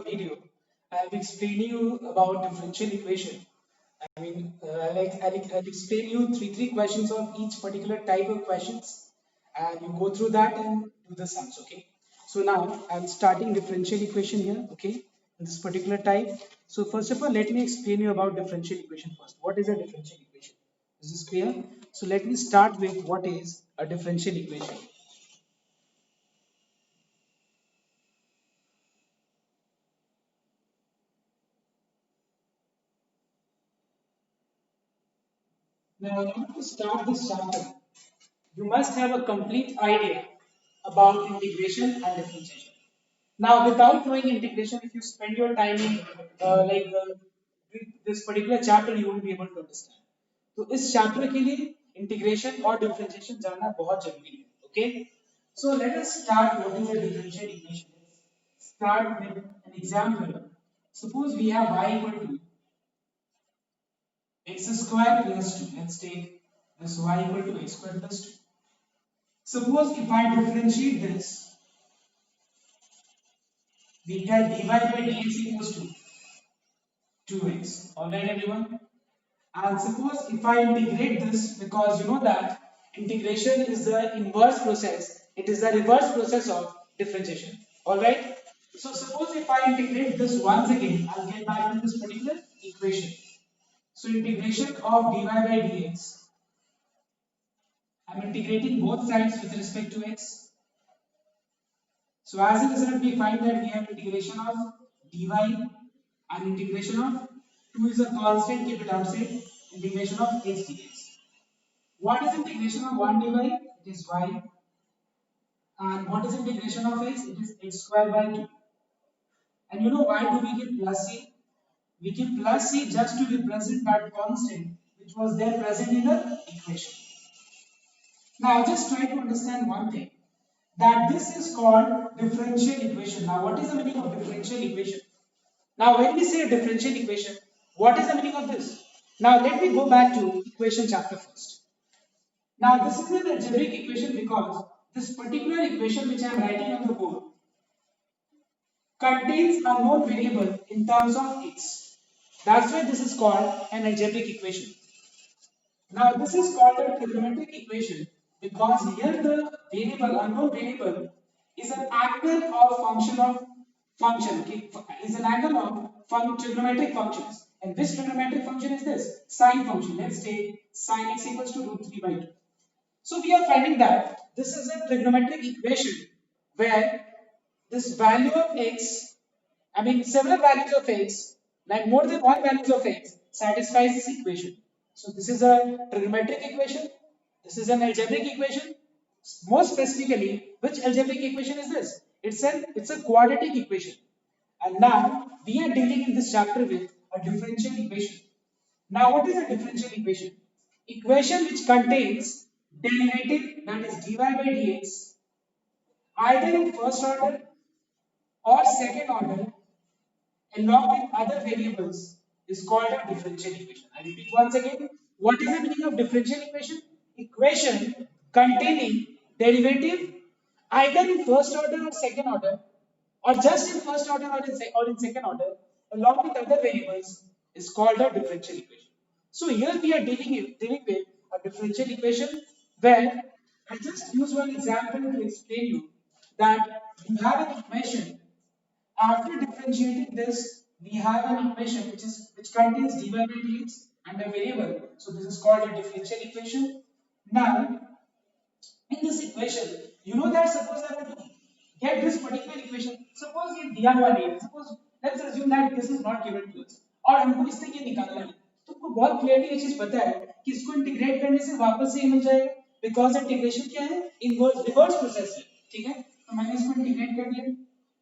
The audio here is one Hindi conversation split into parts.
video, I'll be explaining you about differential equation. I'll explain you three questions of each particular type of questions, and you go through that and do the sums. Okay. So now I'm starting differential equation here. Okay, in this particular type. So first of all, let me explain you about differential equation first. What is a differential equation? Is this clear? So let me start with what is a differential equation. Now, in order to start this chapter, you must have a complete idea about integration and differentiation. Now, without knowing integration, if you spend your time in with this particular chapter, you won't be able to understand. तो इस चैप्टर के लिए इंटीग्रेशन और डिफरेंशिएशन जानना बहुत जरूरी है. Okay, so let us start what is a differential equation. Start with an example. Suppose we have y equal to x square plus 2. Let's take this y equal to x square plus 2. Suppose if I differentiate this, we get dy by dx equals to 2x. Alright everyone? And suppose if I integrate this, because you know that integration is the inverse process, it is the reverse process of differentiation. Alright? So suppose if I integrate this once again, I'll get back to this particular equation. So integration of dy by dx, I'm integrating both sides with respect to x. So as a result, we find that we have integration of dy and integration of 2 is a constant, keep it outside, integration of x dx. What is integration of 1 dy? It is y. And what is integration of x? It is x square by 2. And you know why do we keep plus c? We keep plus c just to represent that constant which was there present in the equation. Now just try to understand one thing, that this is called differential equation. Now what is the meaning of differential equation? Now when we say a differential equation, what is the meaning of this? Now let me go back to equation chapter first. Now this is an algebraic equation because this particular equation which I am writing on the board contains a known variable in terms of x. That's why this is called an algebraic equation. Now this is called a trigonometric equation because here the variable, unknown variable, is an angle of function of function. Okay, is an angle of trigonometric functions. And which trigonometric function is this? Sine function. Let's take sine x equals to root 3 by 2. So we are finding that this is a trigonometric equation where this value of x, several values of x, like more than one values of x, satisfies this equation. So this is a trigonometric equation. This is an algebraic equation. More specifically, which algebraic equation is this? It's a quadratic equation. And now we are dealing in this chapter with a differential equation. Now what is a differential equation? Equation which contains derivative, that is dy by dx, either in first order or second order along with other variables, is called a differential equation. I repeat once again, what is the meaning of differential equation? Equation containing derivative either in first order or second order, or just in first order or in second order along with other variables, is called a differential equation. So here we are dealing with a differential equation where I just use one example to explain you that you have an equation. After differentiating this, we have an equation which contains dy by dx and a variable. So this is called a differential equation. Now, in this equation, you know that suppose I want to get this particular equation. Suppose ये दिया हुआ नहीं है. Suppose let's assume that this is not given to us. और हमको इससे ये निकालना है. तो आपको बहुत क्लियरली ये चीज पता है कि इसको इंटीग्रेट करने से वापस से ये मिल जाएगा. बिकॉज इंटीग्रेशन क्या है? इनवर्स रिवर्स प्रोसेस है. ठीक है? तो मैंने इसको इंटीग्रेट कर दिया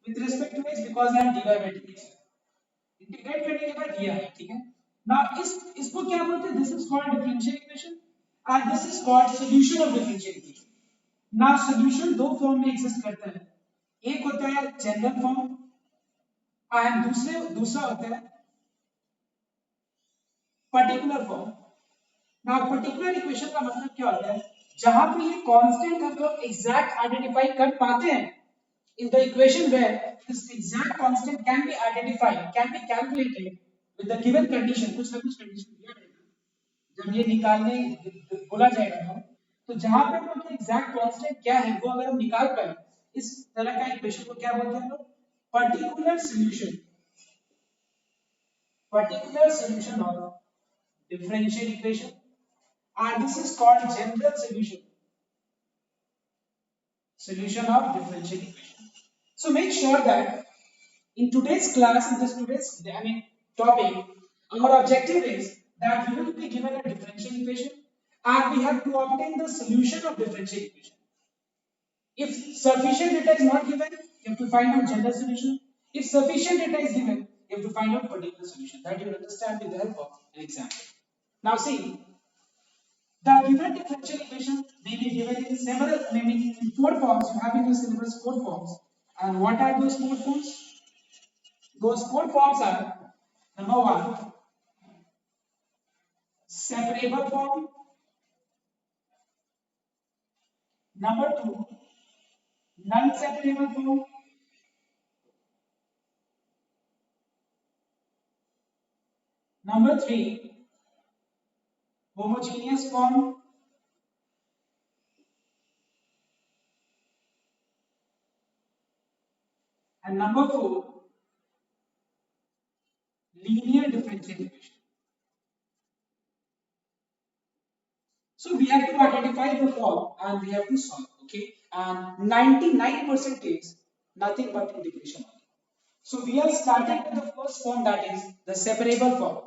with respect to x because I am dy by dx. Integrate करने के बाद दिया है. ठीक है? Now इसको क्या बोलते हैं? This is called differential equation and this is called solution of differential equation. ना सॉल्यूशन दो फॉर्म में एग्जिस्ट करता है. एक होता है जनरल फॉर्म एंड दूसरा होता है पर्टिकुलर फॉर्म. ना पर्टिकुलर इक्वेशन का मतलब क्या होता है? जहां पे ये कांस्टेंट हम लोग एग्जैक्ट आइडेंटिफाई कर पाते हैं in the equation where this exact constant can be identified, can be calculated with the given condition, कुछ ना कुछ condition दिया रहेगा जब ये निकालने बोला जाएगा ना, तो जहां पे हम लोग एग्जैक्ट कांस्टेंट क्या है वो अगर हम निकाल पाए, इस तरह का इक्वेशन को क्या बोलते हैं हम लोग? Particular solution, particular solution of differential equation, and this is called general solution, solution of differential equation. So make sure that in today's class, in this today's topic, our objective is that we will be given a differential equation and we have to obtain the solution of differential equation. If sufficient data is not given, you have to find out general solution. If sufficient data is given, you have to find out particular solution. That you will understand with the help of an example. Now see, the given differential equation may be given in several, maybe in 4 forms. You have in your syllabus 4 forms. And what are those 4 forms? Those 4 forms are: number 1, separable form; number 2, non-separable form; number 3, homogeneous form; and number 4, linear differential equation. So we have to identify the form and we have to solve, okay? And 99% is nothing but integration only. So we are starting with the first form, that is the separable form.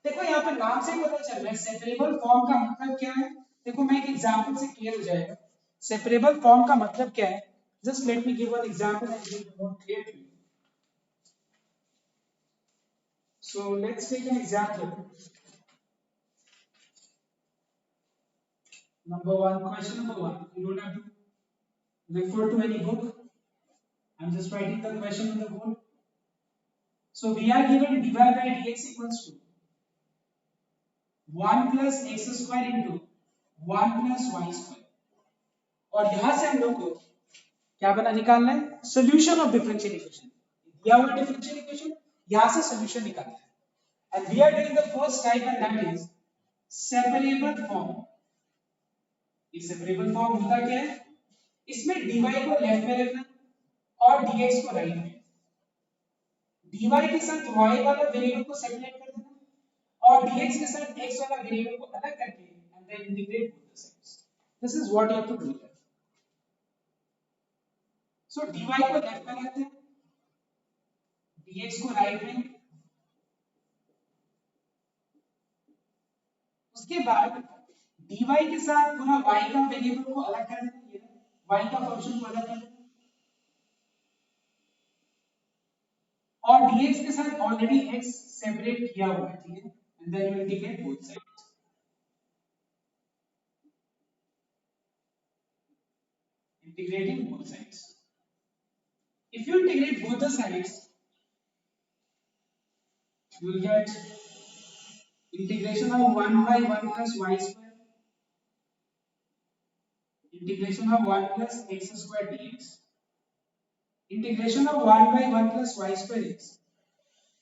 देखो यहाँ पे नाम से पता चल रहा है सेपरेबल फॉर्म का मतलब क्या है. देखो मैं एक एग्जांपल से क्लियर हो जाएगा. सेपरेबल फॉर्म का मतलब क्या है? Just let me give one example and it will more clear to you. So let's take an example. Question number 1. You don't have to refer to any book. I'm just writing the question on the board. So we are given dy by dx equals to 1 plus x square into 1 plus y square. और यहां से हम लोग को क्या बना निकालना है? Solution of differential equation. दिया हुआ डिफरेंशियल इक्वेशन, यहां से सोल्यूशन निकालना है. And we are doing the first type and that is separable form. ये सेपरेबल फॉर्म होता क्या है? इसमें dy को लेफ्ट में रखना और dx को राइट में. dy के साथ y वाला वेरिएबल को सेपरेट कर देना और dx के साथ x वाला वेरिएबल को अलग करके and then integrate both the sides. This is what you have to do. सो dy को लेफ्ट में रखते हैं, dx को राइट में. उसके बाद dy के साथ पूरा y का वेरिएबल को अलग कर देना, y का फंक्शन को अलग कर देना और dx के साथ ऑलरेडी x सेपरेट किया हुआ है, ठीक है. And then you integrate both sides. Integrating both sides. If you integrate both the sides, you will get integration of 1 by 1 plus y square, integration of 1 plus x square dx. Integration of 1 by 1 plus y square is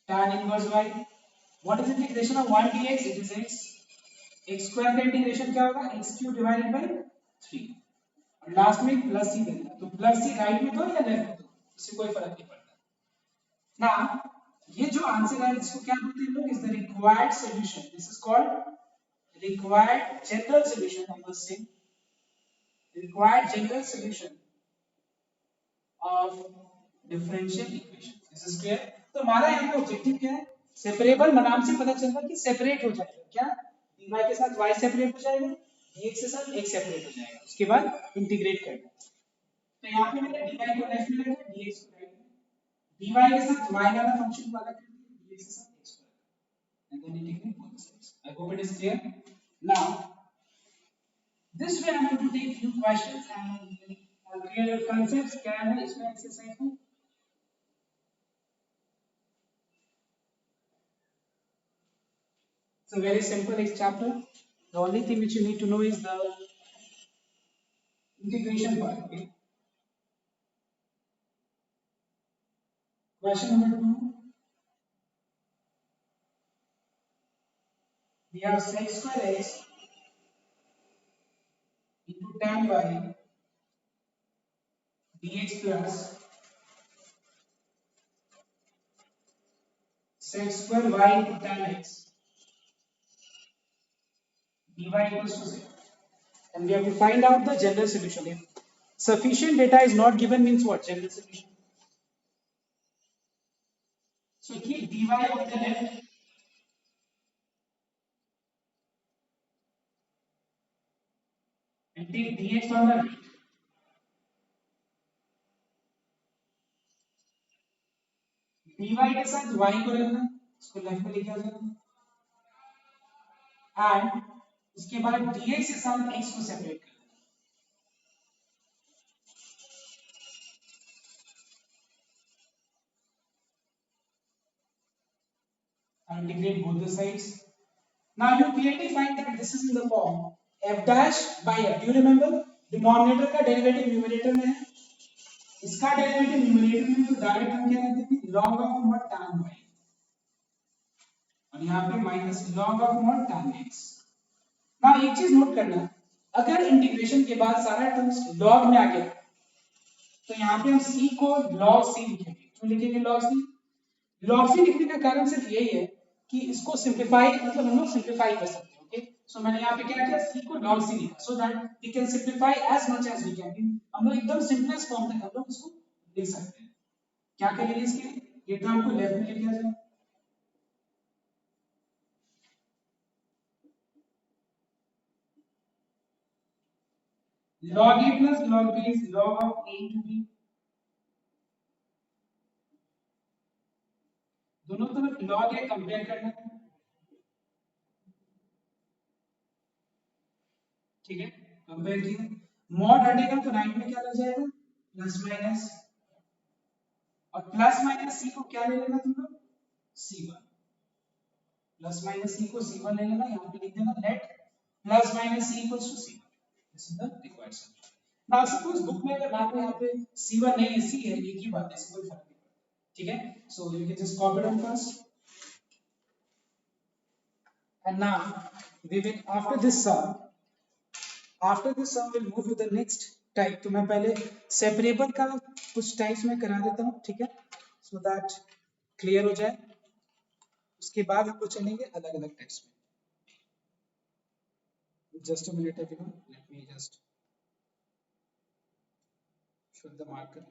tan inverse y. What is integration of 1 dx? It is x. x square का इंटीग्रेशन क्या होगा? x cube divided by 3. और लास्ट में प्लस सी देना. तो प्लस सी राइट में दो या लेफ्ट में दो, इससे कोई फर्क नहीं पड़ता. ना ये जो आंसर है इसको क्या बोलते हैं लोग? Is the required solution. This is called required general solution. I must say required general solution of differential equation. This is clear. तो हमारा यहाँ पे ऑब्जेक्टिव क्या है? सेपरेबल. नाम से पता चल रहा है कि सेपरेट हो जाएगा. क्या dy के साथ y सेपरेट हो जाएगा, dx के साथ x सेपरेट हो जाएगा. उसके बाद इंटीग्रेट करना. तो यहाँ पे मैंने dy को लेफ्ट में रखा, dx को राइट में. dy के साथ y वाला फंक्शन को अलग कर दिया, dx के साथ x को अलग, and then integrate both sides. I hope it is clear. Now this way I'm going to take few questions and clear your concepts. क्या है इसमें एक्सरसाइज में? It's a very simple chapter. The only thing which you need to know is the integration part. Okay. Question number 2. We have sec square x into tan y dx plus sec square y into tan x dy equals to 0. And we have to find out the general solution. If sufficient data is not given, means what? General solution. So keep dy on the left and take dx on the right. dy के साथ y को रखना, इसको लेफ्ट में लेके आ जाना, एंड उसके बाद dx के साथ x को सेपरेट करना. And integrate both the sides. Now you clearly find that this is in the form f dash by f. Do you remember? Denominator का डेरिवेटिव न्यूमरेटर में है, इसका डेरिवेटिव न्यूमरेटर में, तो डायरेक्ट हम क्या लिख देते हैं log of mod tan y, और यहाँ पे minus log of mod tan x. ना एक चीज नोट करना, अगर इंटीग्रेशन के बाद सारा टर्म्स log में आ गया तो यहाँ पे हम c को log c लिखेंगे. क्यों लिखेंगे log c? log c लिखने का कारण सिर्फ यही है कि इसको सिंपलीफाई, मतलब हम लोग सिंपलीफाई कर सकते हैं. ओके, सो मैंने यहाँ पे क्या किया, c को log c लिखा, so that we can simplify as much as we can. हम लोग एकदम सिंपलेस्ट फॉर्म तक हम लोग इसको लिख सकते हैं. क्या करेंगे इसके लिए, ये टर्म को लेफ्ट में लेके आ जाए. log a plus log b is log of a to b. दोनों तरफ log a कंपेयर करना है. ठीक है, कंपेयर किया, मॉड हटेगा तो राइट में क्या लग जाएगा, प्लस माइनस, और प्लस माइनस सी को क्या ले लेना तुम लोग, c1. प्लस माइनस सी को c1 ले लेना, यहाँ पे लिख देना let plus minus C equals to c1. This is the required solution. Now suppose book में अगर नाम में यहाँ पे c1 नहीं है, c है, एक ही बात है, इससे कोई फर्क नहीं पड़ता. ठीक है, so you can just copy down first, and now we will after this sum we'll move to the next type. तो मैं पहले सेपरेबल का कुछ टाइप्स में करा देता हूँ, ठीक है, सो दैट क्लियर हो जाए. उसके बाद हम लोग चलेंगे अलग अलग टाइप्स में. Just a minute everyone, let me just show the marker.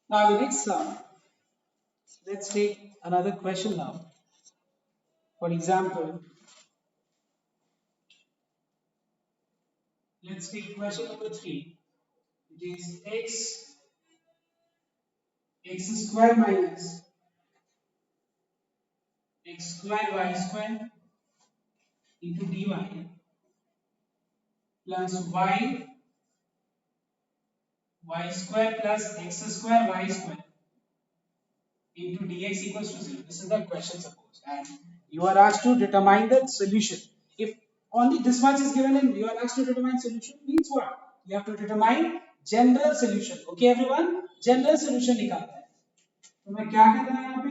Now the next sum, let's take another question now. For example, let's take question number 3. It is x square minus x square y square into dy plus y square plus x square y square into dx equals to 0. This is the question, suppose, and you are asked to determine the solution. If only this much is given and you are asked to determine solution, means what? You have to determine general solution. Okay everyone, general solution निकालना है. तो मैं क्या कर रहा हूं, यहाँ पे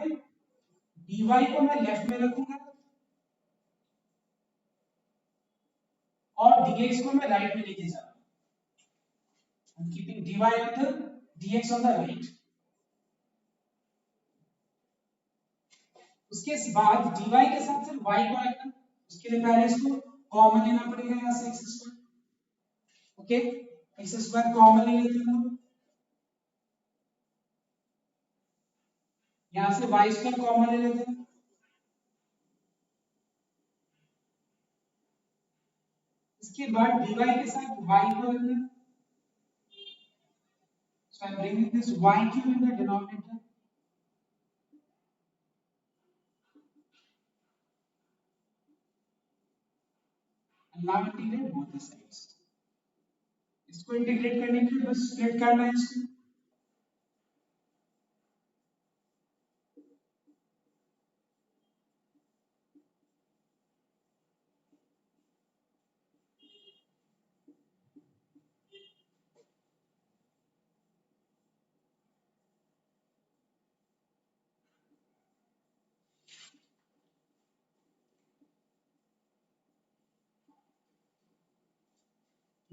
dy को मैं लेफ्ट में रखूंगा और dx को मैं राइट में लेके जा रहा हूं. I'm keeping dy on the dx on the right. उसके बाद dy के साथ सिर्फ y को रखना, उसके लिए पहले इसको कॉमन लेना पड़ेगा यहाँ से x square, okay x square common ले लेते हैं हम लोग, यहाँ से y स्क्वायर कॉमन ले लेते हैं, इसके बाद dy के साथ y को रखना, so I am bringing this y cube in the denominator, and now integrate both the sides, इसको इंटीग्रेट करने के लिए बस स्प्लिट करना है इसको,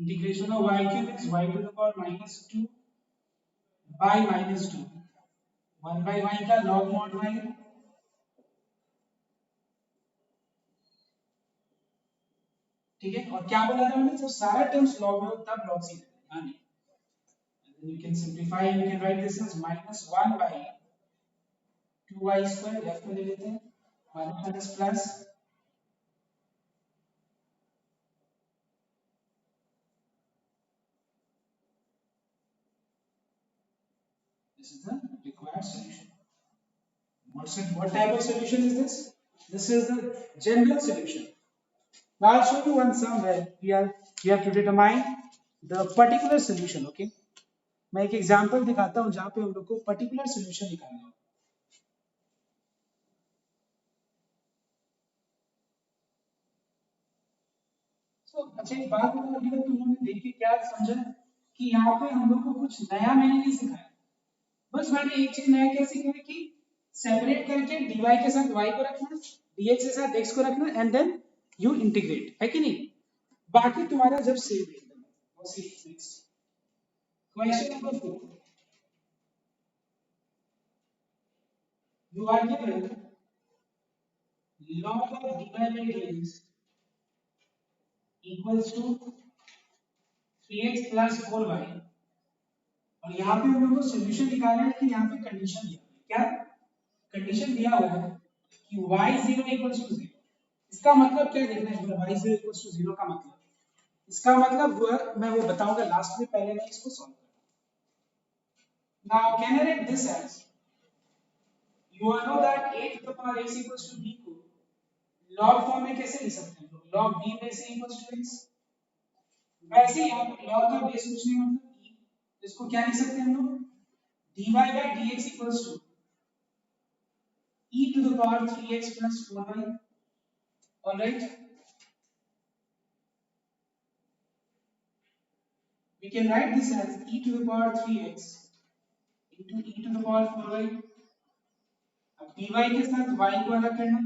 integration of y cube is y to the power minus 2 by minus 2, 1 by y का log mod y, ठीक है, और क्या बोला था मैंने, जब सारा टर्म्स लॉग में हो तब लॉग सी देना है, and then you can simplify, you can write this as minus 1 by 2y square, left में ले लेते हैं, minus minus plus, this is the required solution. What type of solution is this? This is the general solution. Now I'll show you one sum where we have to determine the particular solution. Okay, मैं एक एग्जांपल दिखाता हूँ जहाँ पे हम लोग को पर्टिकुलर सॉल्यूशन निकालना है. So अच्छा एक बात बताओ, अभी तक तुम लोगों ने देखी क्या समझा कि यहाँ पे हम लोग को कुछ नया मैंने नहीं सिखाया, बस मैंने एक चीज नया क्या सीखा है कि सेपरेट करके dy के साथ y को रखना, dx के साथ x को रखना, एंड देन यू इंटीग्रेट, है कि नहीं, बाकी तुम्हारा जब सेम एकदम. Next question number 4, you are given log of dy by dx equals to 3x plus 4y, और यहाँ पे हम लोग को सोल्यूशन निकालना है कि यहाँ पे कंडीशन दिया है, क्या कंडीशन दिया हुआ है कि y 0 equals to 0, इसका मतलब क्या देखना है, y 0 equals to 0 का मतलब, इसका मतलब मैं वो बताऊंगा लास्ट में, पहले मैं इसको सॉल्व करूंगा. Now can I write this as, you all know that a to the power x equals to b को log फॉर्म में कैसे लिख सकते हैं, log b में से equals to x, वैसे यहाँ पे log का बेस कुछ नहीं मतलब e, इसको क्या लिख सकते हैं हम लोग, dy by dx equals to e to the power 3x plus 4y. All right, we can write this as e to the power 3x into e to the power 4y. अब dy के साथ y को अलग करना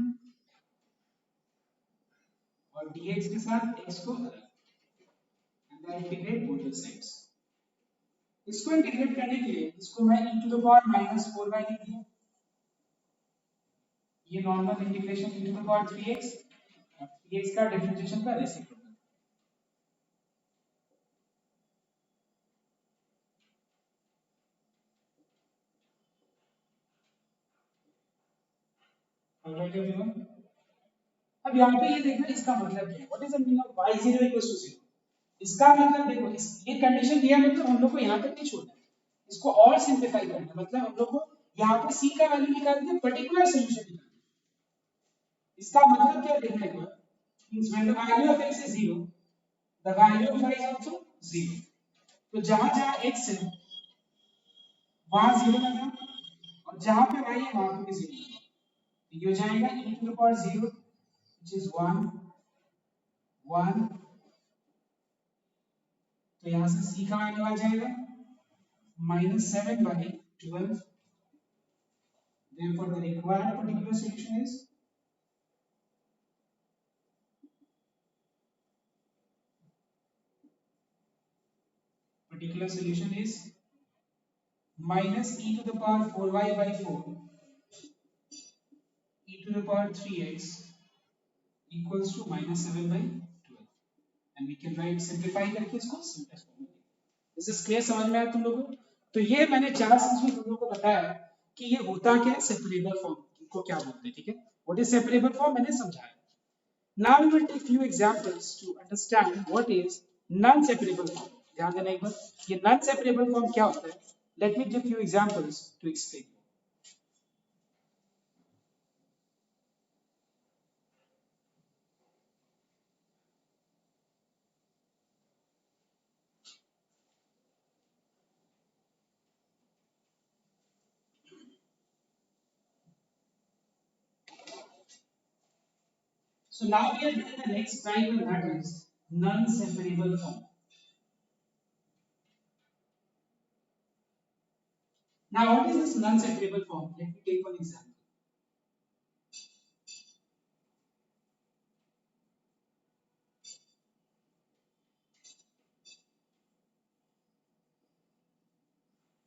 और dx के साथ x को अलग, and then integrate both the sides. इसको इंटीग्रेट करने के लिए इसको मैं e to the power minus 4y लिख दिया, ये normal integration e to the power 3x और 3x का डिफरेंशिएशन का रेसिप्रोकल. ऑलराइट एवरीवन, अब यहाँ पे ये देखना इसका मतलब क्या है, what is the meaning of y 0 equals to 0, इसका मतलब देखो ये कंडीशन दिया मतलब हम लोग को यहाँ तक नहीं छोड़ना है, इसको और सिंपलीफाई करना है, मतलब हम लोग को यहाँ पे c का वैल्यू निकाल के पर्टिकुलर सॉल्यूशन निकालना है, इसका मतलब क्या देखना है, means when the value of x is 0 the value of y is also 0, तो जहां जहां x है वहां 0 लगा और जहां पे y है वहां पे भी 0 लगा, ये हो जाएगा e to the power 0 which is 1 1, तो यहाँ से c का वैल्यू आ जाएगा -7 by 12, therefore the required particular solution is minus e to the power 4y by 4 e to the power 3x equals to minus 7 by 12, and we can write simplify करके इसको simplest form में. This is clear? समझ में आया तुम लोगों को? तो ये मैंने 4 सेंस में तुम लोगों को बताया कि ये होता क्या है सेपरेबल फॉर्म को क्या बोलते हैं. ठीक है, व्हाट इज सेपरेबल फॉर्म मैंने समझाया. Now we will take few examples to understand what is non-separable form. ध्यान देना एक बार, ये non-separable form क्या होता है. Let me give few examples to explain. So now we are doing the next type, and that is non-separable form. Now what is this non-separable form? Let me take one example.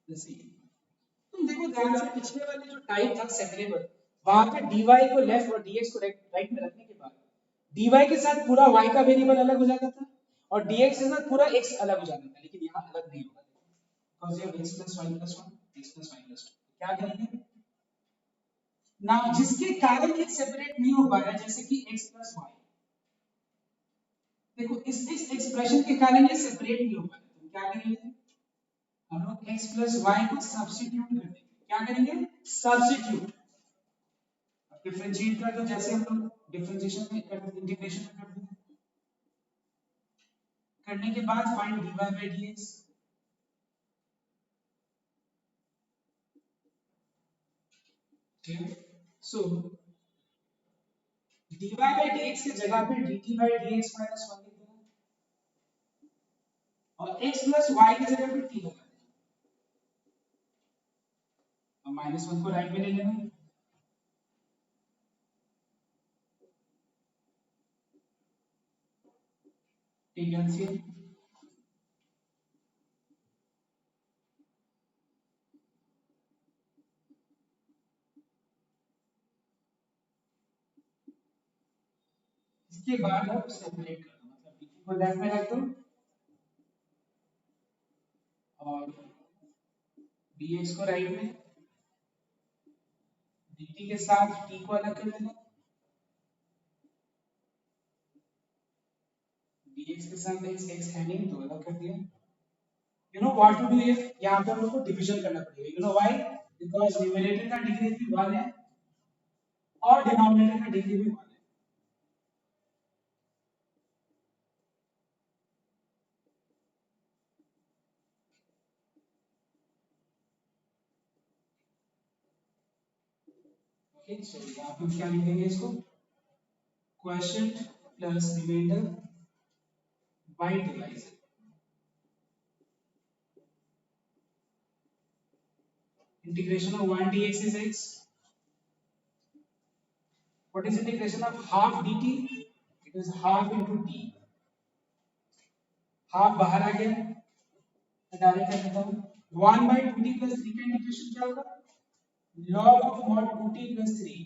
Let's see. तुम देखो ध्यान से, पिछले वाले जो टाइप था सेपरेबल, वहां पे dy को लेफ्ट और dx को राइट में रखने के बाद dy के साथ पूरा y का वेरिएबल अलग हो जाता था और dx के साथ पूरा x अलग हो जाता था, लेकिन यहाँ अलग नहीं होगा because you have x plus y plus 1 x plus y plus 2. क्या करेंगे ना, जिसके कारण ये सेपरेट नहीं हो पा रहा है, जैसे कि x plus y. देखो इस एक्सप्रेशन के कारण ये सेपरेट नहीं हो पा रहा है, तो क्या करेंगे हम लोग x plus y को सब्स्टिट्यूट कर देंगे. क्या करेंगे सब्स्टिट्यूट. डिफरेंशिएट कर दो, जैसे हम लोग डिफरेंशिएशन में इंटीग्रेशन में करते हैं. करने के बाद फाइंड dy by dx. ठीक, सो dy by dx की जगह पे dt by dx minus 1 लिख देना और x plus y की जगह पे t लगा देना और माइनस 1 को राइट में ले लेना. ठीक है, एलसीएम इसके बाद आप सेपरेट कर दो, मतलब dt को लेफ्ट में रख दो और dx को राइट में, dt के साथ t को अलग कर देना, dx के साथ x है नहीं तो अलग कर दिया. You know what to do here? यहाँ पे हम लोग को डिवीजन करना पड़ेगा. You know why? Because numerator का डिग्री भी 1 है और डिनोमिनेटर का डिग्री भी 1 है. ओके, सो यहाँ पे क्या लिखेंगे इसको, quotient plus remainder by divisor. Integration of 1 dx is x. What is integration of half dt? It is half into t. Half बाहर आ गया, मैं डायरेक्ट कर देता हूँ. 1 by 2t plus 3 का इंटीग्रेशन क्या होगा, log of mod 2t plus 3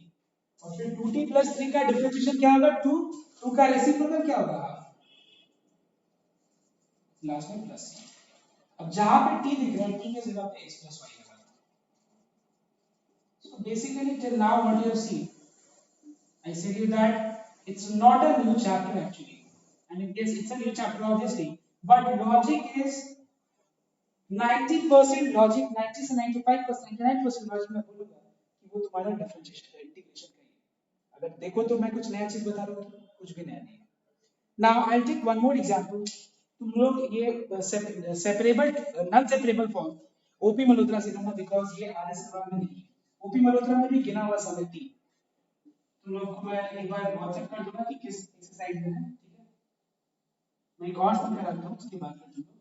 और फिर 2t plus 3 का डिफरेंशिएशन क्या होगा 2, 2 का रेसिप्रोकल क्या होगा हाफ, लास्ट में प्लस. अब जहां पे t दिख रहा है t की जगह पे x plus y लगा दो. So basically till now what you have seen, I said you that it's not a new chapter actually. I mean yes, it's a new chapter obviously, but logic is 90% logic, 90 से 95%, 99% लॉजिक मैं बोलूंगा कि वो तुम्हारा डिफरेंशिएशन का इंटीग्रेशन का ही. अगर देखो तो मैं कुछ नया चीज बता रहा हूँ, कुछ भी नया नहीं है. Now I take one more example. तुम लोग ये separable non separable form OP Malhotra से करना, बिकॉज़ ये आरएस सवाल में नहीं है. ओपी मल्होत्रा में भी गिना हुआ समय 3. तुम लोग को मैं एक बार व्हाट्सएप कर दूंगा कि किस एक्सरसाइज में है. ठीक है, मैं एक और समझा रहा हूँ, उसके बाद कर दूंगा.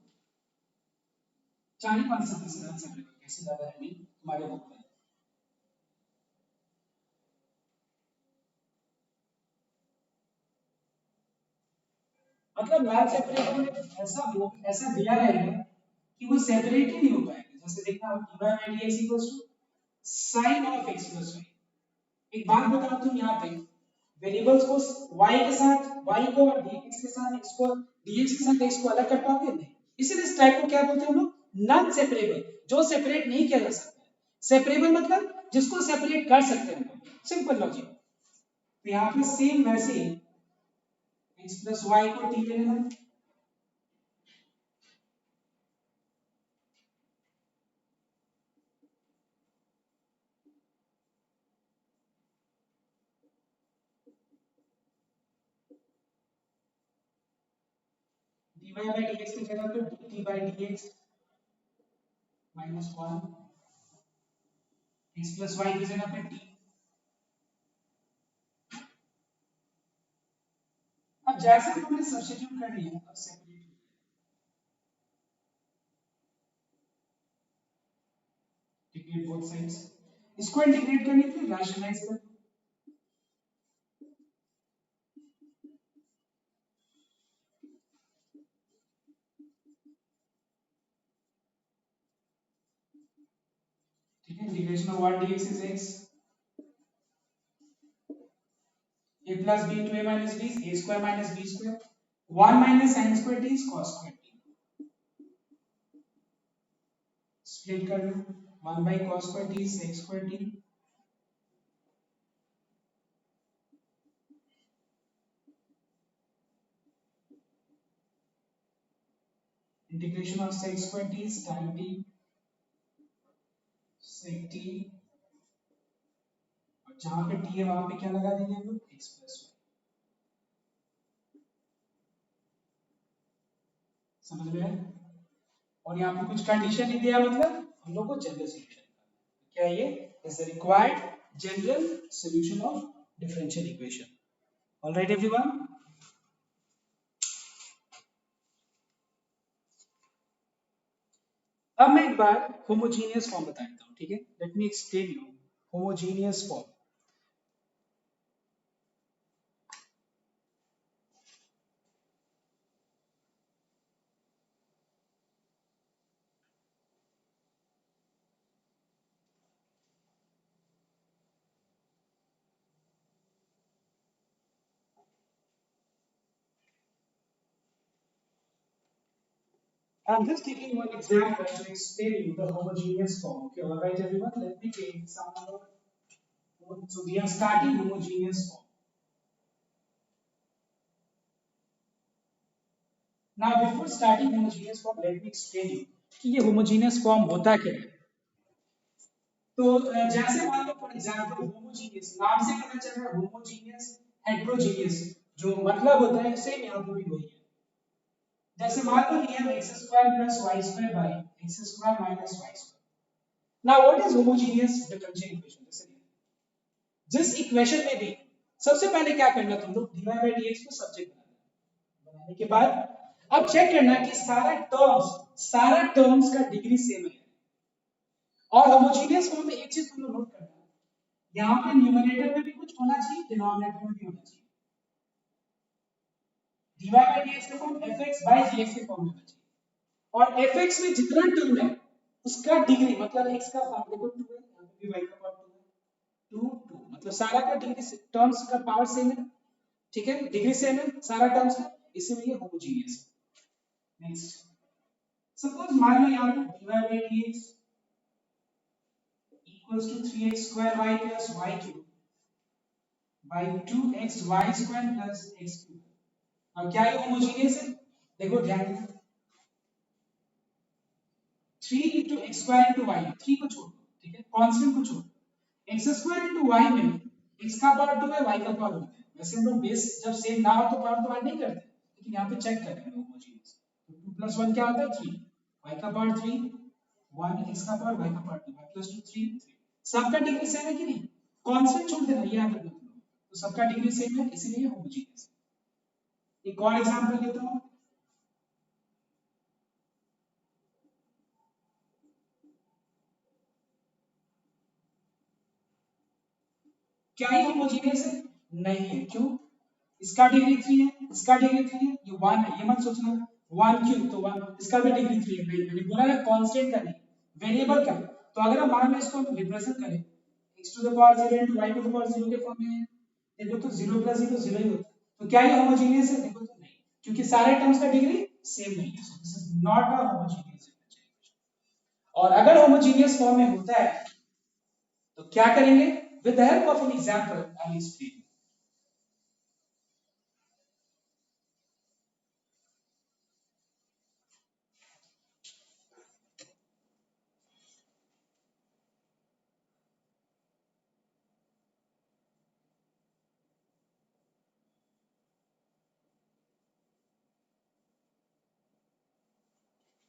4-5 से नॉन सेपरेबल कैसे ज्यादा है नहीं तुम्हारे बुक में. मतलब नॉन सेपरेबल में ऐसा दिया रहेगा कि वो सेपरेट ही नहीं हो पाएगा. जैसे देखना dy by dx equals to sin of x plus y. एक बात बताओ तुम यहाँ पे वेरिएबल्स को y के साथ y को और dx के साथ x को dx के साथ x को अलग कर पाओगे नहीं। इसीलिए इस टाइप को क्या बोलते हैं हम लोग नॉन सेपरेबल, जो सेपरेट नहीं किया जा सकता। सेपरेबल मतलब जिसको सेपरेट कर सकते हैं, सिंपल लॉजिक। तो यहाँ पे सेम वैसे ही x प्लस वाई को t ले लेना, dy by dx की जगह पे dt by dx minus one, x plus Y की जगह पे t। अब जैसे तुमने सब्स्टिट्यूट कर लिया अब सेपरेट इंटीग्रेट बोथ साइड्स, इसको इंटीग्रेट करने के लिए रैशनलाइज कर, ठीक है। Integration of 1 dx is x, a plus b into a minus b is a square minus b square, 1 minus sin square t is cos square t, split कर लो, 1 by cos square t is sec square t, integration of sec square t is tan t sec t, और जहां पे t है वहां पे क्या लगा देंगे हम लोग x plus y। समझ में आया? और यहाँ पे कुछ कंडीशन नहीं दिया, मतलब हम लोग को जनरल सॉल्यूशन क्या ये is the required general solution of differential equation. Alright everyone, अब मैं एक बार होमोजीनियस फॉर्म बता देता हूँ, ठीक है। Let me explain you homogeneous form. I'm just taking one example to explain you the homogeneous form. Okay, all right, everyone. Let me take some more. So we are starting homogeneous form. Now, before starting homogeneous form, let me explain you कि ये homogeneous form होता क्या है। तो जैसे मान लो फॉर एग्जांपल होमोजीनियस, नाम से पता चल रहा है होमोजीनियस, हेटेरोजीनियस, जो मतलब होता है सेम यहाँ पे भी वही है। जैसे मान लो लिया x square plus y square by x square minus y square. Now what is homogeneous differential equation? जैसे जिस इक्वेशन में भी सबसे पहले क्या करना, तुम लोग dy by dx को सब्जेक्ट बनाना, बनाने के बाद अब चेक करना कि सारा टर्म्स का डिग्री सेम है। और होमोजीनियस फॉर्म में एक चीज तुम लोग नोट करना, यहाँ पे न्यूमरेटर में भी कुछ होना चाहिए, डिनोमिनेटर में भी होना चाहिए। dy by dx का फॉर्म fx by gx के फॉर्म में होना चाहिए, और fx में जितना टर्म है उसका डिग्री, मतलब x का पावर देखो 2 है, यहाँ पे भी y का पावर 2 है, 2 2, मतलब सारा का डिग्री टर्म्स का पावर सेम है, ठीक है, डिग्री सेम है सारा टर्म्स का, इसीलिए ये होमोजीनियस है। नेक्स्ट सपोज मान लो यहाँ पे dy by dx equals to 3x square y plus y cube by 2xy square plus x cube। अब क्या ये होमोजीनियस है? देखो ध्यान देना, 3 into x square into y, 3 को छोड़, ठीक है, कांस्टेंट को छोड़, x square into y में x का पावर 2 है, y का पावर 1 है। वैसे हम लोग बेस जब सेम ना हो तो पावर तो ऐड नहीं करते, लेकिन यहाँ पे चेक कर रहे हैं होमोजीनियस। तो 2 plus 1 क्या होता है 3, y का पावर 3, 1 x का पावर y का पावर 2, y plus 2 3 3। सबका डिग्री सेम है कि नहीं? कांस्टेंट छोड़ देना, ये याद रखना, तो सबका डिग्री सेम है इसीलिए होमोजीनियस। एक और एग्जांपल लेता हूं, क्या ये होमोजीनियस है? नहीं है। क्यों? इसका डिग्री 3 है, इसका डिग्री 3 है, ये 1 है, ये मत सोचना 1 क्यों, तो 1 इसका भी डिग्री 3 है। मैंने बोला है कांस्टेंट का नहीं, वेरिएबल का। तो अगर हम मान लो इसको रिप्रेजेंट करें x to the power 0 into y to the power 0 के फॉर्म में है। देखो तो 0 प्लस 0 0 ही होता है, तो क्या ये होमोजेनियस है? देखो तो नहीं, क्योंकि सारे टर्म्स का डिग्री सेम नहीं है, so this is not a homogeneous differential equation. और अगर होमोजेनियस फॉर्म में होता है तो क्या करेंगे? With the help of an example I will explain.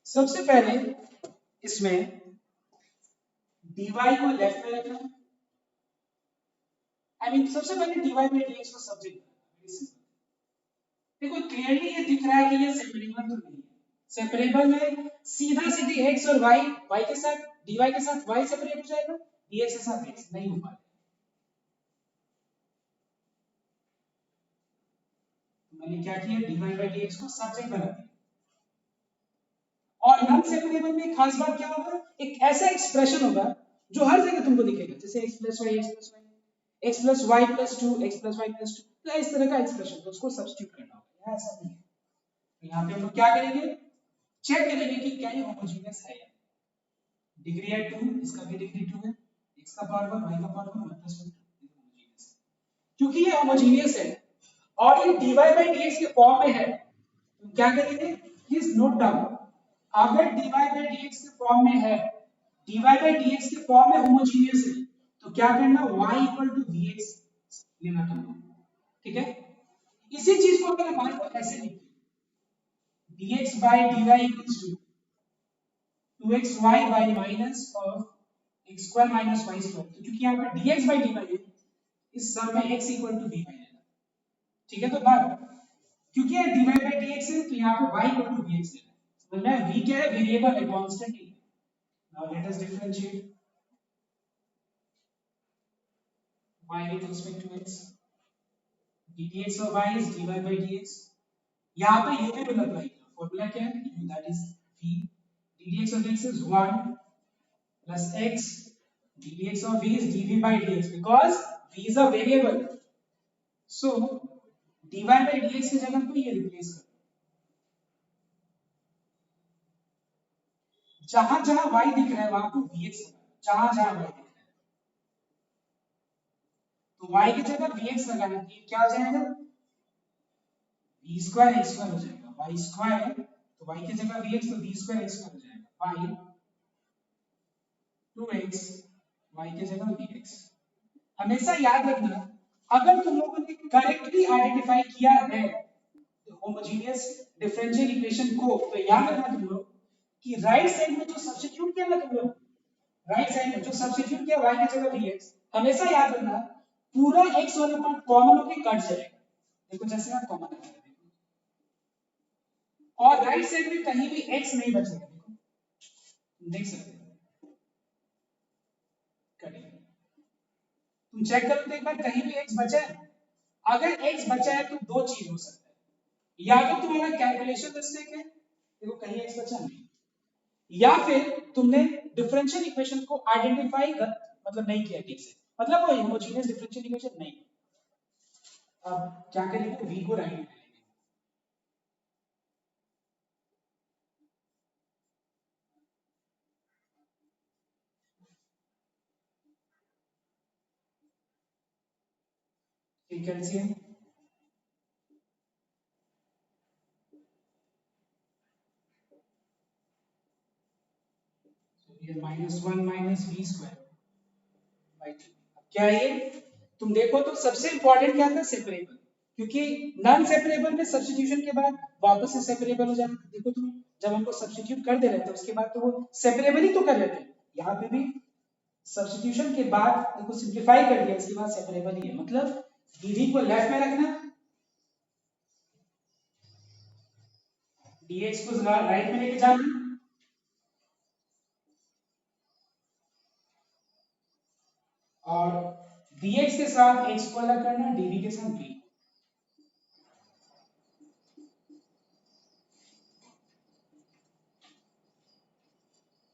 सबसे पहले इसमें dy को लेफ्ट में रखना, सबसे पहले dy बाई dx को सब्जेक्ट करना। देखो क्लियरली ये दिख रहा है कि ये सेपरेबल तो नहीं है। सेपरेबल में सीधा सीधी x और y के साथ dy के साथ y सेपरेट हो जाएगा, dx के साथ x नहीं हो पाएगा। मैंने क्या किया? dy बाई dx को सब्जेक्ट बना दिया। और नॉन सेपरेबल में खास बात क्या होगा? एक ऐसा एक्सप्रेशन होगा जो हर जगह तुमको दिखेगा, जैसे x plus y x plus y plus 2 x plus y plus 2, तो इस तरह का एक्सप्रेशन, तो उसको सब्स्टिट्यूट करना होगा। यहाँ ऐसा नहीं है, तो यहाँ पे हम लोग क्या करेंगे? चेक करेंगे कि क्या ये होमोजेनियस है या डिग्री है 2, इसका भी डिग्री 2 है, x का पावर 1 y का पावर 1 प्लस 1 होमोजेनियस है। क्योंकि ये होमोजेनियस है और ये dy बाई dx के फॉर्म में है, तो क्या करेंगे? प्लीज नोट डाउन, अगर dy बाई dx के फॉर्म में है, dy बाई dx के फॉर्म में होमोजेनियस है, तो क्या करना? y इक्वल टू vx लेना तुमको, ठीक है? इसी चीज को अगर हमारे को ऐसे लिखें, dx by dy equals to 2xy by minus of x square minus y square, तो क्योंकि यहाँ पे dx बाई dy है, इस सब में x इक्वल टू dy लेना, ठीक है? तो बात, क्योंकि ये dy बाई dx है, तो यहाँ पे y इक्वल टू vx लेना है। समझ में? v क्या है? वेरिएबल है, कांस्टेंट है। Now let us differentiate y with respect to x, dx of y is dy by dx। यहाँ पे u भी अप्लाई करो, फॉर्मूला क्या है? u that is v, dx of x is 1 plus x, dx of v is dv by dx, because v is a variable, so dy by dx की जगह पे ये रिप्लेस करो। जहां जहां y दिख रहा है वहां पे vx लगाना, जहां जहां y दिख रहा है, तो y की जगह vx लगाना, ये क्या हो जाएगा? v स्क्वायर x स्क्वायर हो जाएगा, y स्क्वायर, तो y की जगह vx, तो v स्क्वायर x स्क्वायर हो जाएगा, y 2x, y की जगह vx। हमेशा याद रखना, अगर तुम लोगों ने करेक्टली आइडेंटिफाई किया है होमोजेनियस डिफरेंशियल इक्वेशन को, तो याद रखना तुम लोग कि राइट साइड में जो सब्स्टिट्यूट किया ना तुम लोग, राइट साइड में जो सब्स्टिट्यूट किया y की जगह vx, हमेशा याद रखना पूरा x वाला पार्ट कॉमन होके कट जाएगा। देखो जैसे आप कॉमन रखते हैं, और राइट साइड में कहीं भी x नहीं बचेगा, देखो देख सकते हो, कटेगा। तुम चेक करो तो एक बार कहीं भी x बचा है? अगर x बचा है तो दो चीज हो सकता है, या तो तुम्हारा कैलकुलेशन मिस्टेक है, देखो कहीं x बचा नहीं, या फिर तुमने डिफरेंशियल इक्वेशन को आइडेंटिफाई मतलब नहीं किया ठीक से, मतलब वो होमोजेनियस डिफरेंशियल इक्वेशन नहीं। अब क्या करेंगे? v को राइट में लेंगे, ठीक है? ये -1 माइनस v स्क्वायर बाई 2। क्या है ये? तुम देखो तो सबसे इंपॉर्टेंट क्या था? सेपरेबल, क्योंकि नॉन सेपरेबल में सब्स्टिट्यूशन के बाद वापस से सेपरेबल हो जाता। देखो तुम जब हमको सब्स्टिट्यूट कर दे रहे थे उसके बाद तो वो सेपरेबल ही तो कर रहे थे, यहाँ पे भी सब्स्टिट्यूशन के बाद देखो सिंपलीफाई कर दिया, इसके बाद सेपरेबल ही है, मतलब dv को लेफ्ट में रखना, dx को राइट में लेके जाना, और dx के साथ x को अलग करना, dv के साथ v।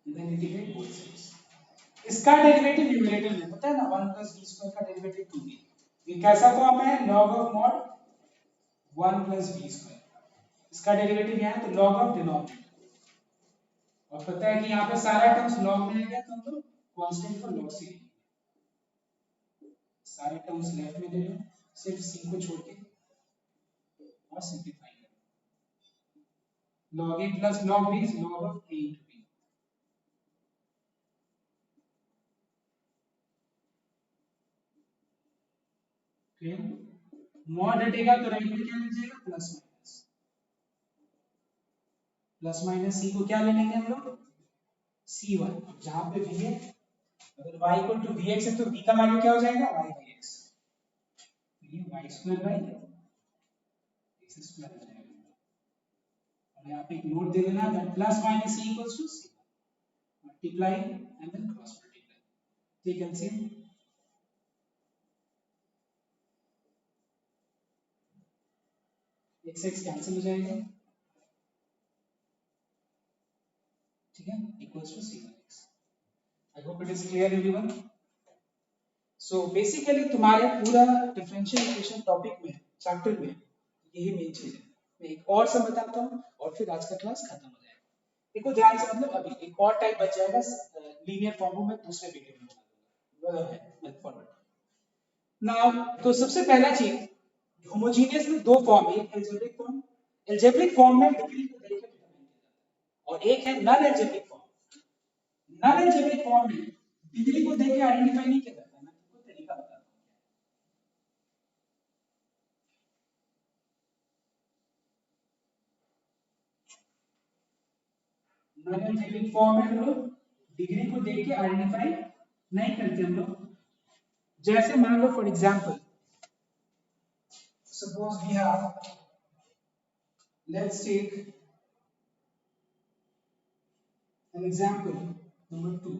then integrate both sides। इस इसका डेरिवेटिव न्यूमरेटर में पता है ना 1 प्लस बी स्क्वायर का डेरिवेटिव 2b। ये कैसा फॉर्म है log of mod 1 plus B square. इसका डेरिवेटिव यहाँ है तो log ऑफ डिनोमिनेटर। और पता है कि यहाँ पे सारा टर्म्स log में आ गया तो हम लोग कांस्टेंट को log से लेंगे। सारे टर्म्स लेफ्ट में ले लो सिर्फ c को छोड़ के और सिंपलीफाई करो। log a plus log b is log of a into b। Clear? Mod हटेगा तो राइट में क्या लग जाएगा plus minus. Plus minus c को क्या ले लेंगे हम लोग c1। जहां पे v है अगर y इक्वल टू vx है तो v का वैल्यू क्या हो जाएगा y by x। ये y square by x square हो जाएगा। और यहाँ पे एक नोट दे देना that plus minus c equals to c multiply and then cross multiply. ठीक है सी x x कैंसिल हो जाएगा। ठीक है equals to c1x। I hope it is clear everyone. So basically तुम्हारे पूरा डिफरेंशियल इक्वेशन टॉपिक में चैप्टर में यही मेन चीज है। मैं एक और सब बताता हूँ और फिर आज का क्लास खत्म हो जाएगा। देखो ध्यान से मतलब अभी एक और टाइप बच जाएगा लीनियर फॉर्म में दूसरे वीडियो में बता दूंगा फॉर्मेट। नाउ तो सबसे पहला चीज होमोजेनियस में दो फॉर्म है एल्जेब्रिक फॉर्म। एल्जेब्रिक फॉर्म में डिग्री को देकर और एक है non algebraic form. Non algebraic form में डिग्री को देकर आइडेंटिफाई नहीं किया जाता। मैं तुमको तरीका बताता हूं। नॉन एल्जेब्रिक फॉर्म में हम लोग डिग्री को देकर आइडेंटिफाई नहीं करते हम लोग। जैसे मान लो for example suppose we have let's take an example number 2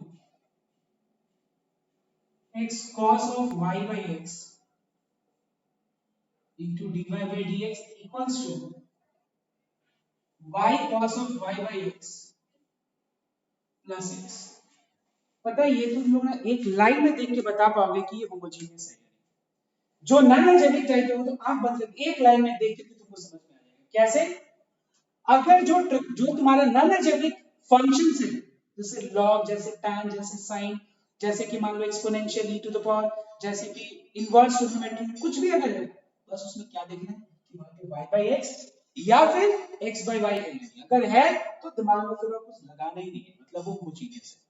x cos of y by x into dy by dx equals to y cos of y by x plus x। पता है ये तुम लोग ना एक लाइन में देख के बता पाओगे कि ये होमोजेनियस है। जो नॉन एल्जेब्रिक टाइप है वो तो आप मतलब एक लाइन में देख के तुमको समझ में आ जाएगा। कैसे? अगर जो तुम्हारा नॉन एल्जेब्रिक फंक्शंस है जैसे log जैसे tan जैसे sin जैसे कि मान लो exponential e to the power जैसे कि इनवर्स ट्रिग्नोमेट्री कुछ भी अगर है बस उसमें क्या देखना है कि वहां पे y by x या फिर x by y है। अगर है तो दिमाग में फिर कुछ लगाना ही नहीं है मतलब वो होमोजेनियस है।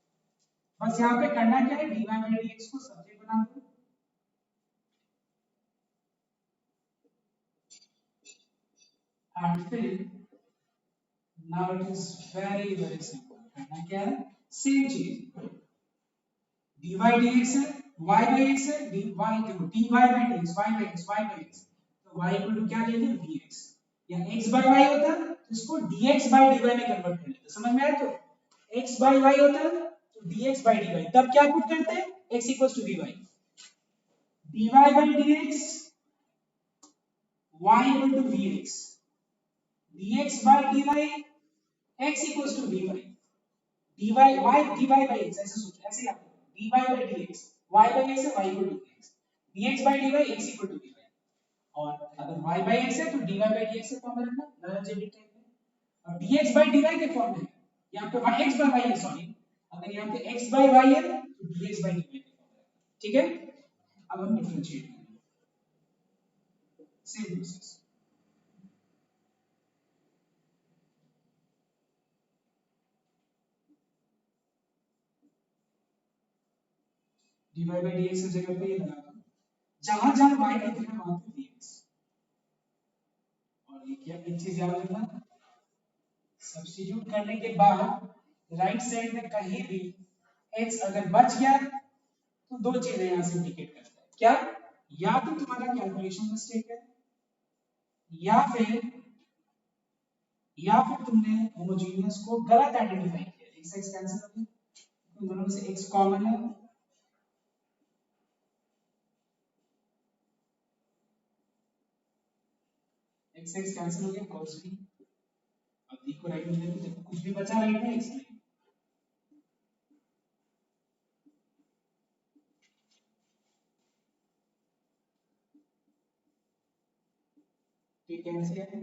बस यहाँ पे करना क्या है dy by dx को सब्जेक्ट बना दो and फिर now it is very simple। करना क्या है सेम चीज dy dx है y by x है dy देखो dy by dx y by x तो y इक्वल टू क्या लेंगे vx या x by y होता है तो इसको dx by dy में कन्वर्ट कर लेते। समझ में आया? तो x by y होता है तो dx by dy तब क्या पुट करते हैं x equals to dy dy by dx y equal to vx dx by dy x equals to dy dy y dy by x ऐसे सोचो ऐसे आप dy by dx y by x है y equal to x dx by dy x equal to dy और अगर y by x है तो dy by dx के फॉर्म में रखना नॉन एल्जेब्रिक टाइप में और dx by dy के फॉर्म में यहां पे x by y है सॉरी अगर यहां पे x by y है तो dx by dy के फॉर्म में रखना। ठीक है अब हम डिफरेंशिएट करेंगे same process. dy by dx की जगह पे ये लगा दो जहां जहां y दिख रहा है वहां पे dx और ये क्या एक चीज याद रखना सब्स्टिट्यूट करने के बाद राइट साइड में कहीं भी x अगर बच गया तो दो चीजें यहां से इंडिकेट करता है क्या या तो तुम्हारा कैलकुलेशन मिस्टेक है या फिर तुमने होमोजेनियस को गलत आइडेंटिफाई किया। x x कैंसिल हो गया तो दोनों में से x कॉमन है x x कैंसिल हो गया cos b अब d को राइट में ले लो कुछ भी बचा राइट में x नहीं ये कैसे है?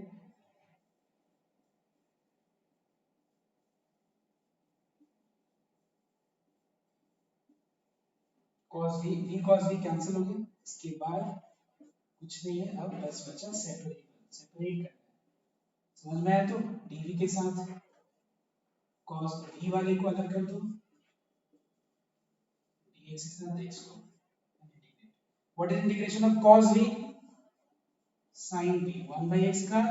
cos v cos v cancel हो गया, इसके बाद कुछ नहीं है, अब बस बचा सेपरेट करना है। समझ में आया? तो dv के साथ cos v वाले को अलग कर दो, dx के साथ x को integrate. What is integration of cos v? sin v 1 by x का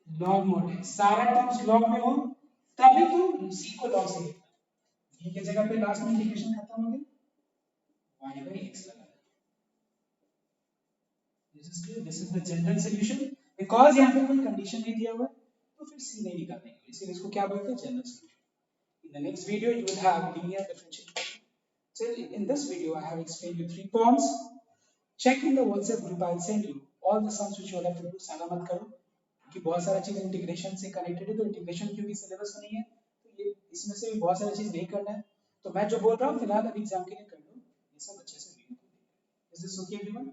log mod x। सारा टर्म्स log में हो तभी तो c को log से लिखना। v की जगह पे लास्ट में इंटीग्रेशन खत्म हो गया, y by x लगा। This is clear, this is the general solution. Because यहां पे कोई कंडीशन नहीं दिया हुआ है तो फिर c नहीं निकालेंगे, इसीलिए इसको क्या बोलते हैं? General solution. In the next video, you will have linear differential equation. So in this video, I have explained you 3 forms. Check in the WhatsApp group. I will send you all the sums which you will have to do. साला मत करो, क्योंकि बहुत सारा चीज इंटीग्रेशन से कनेक्टेड है, तो इंटीग्रेशन क्योंकि सिलेबस में नहीं है, तो ये इसमें से भी बहुत सारा चीज नहीं करना है। तो मैं जो बोल रहा हूँ फिलहाल अभी एग्जाम के लिए कर लो, ये सब अच्छे से रीड करो। Is this okay everyone?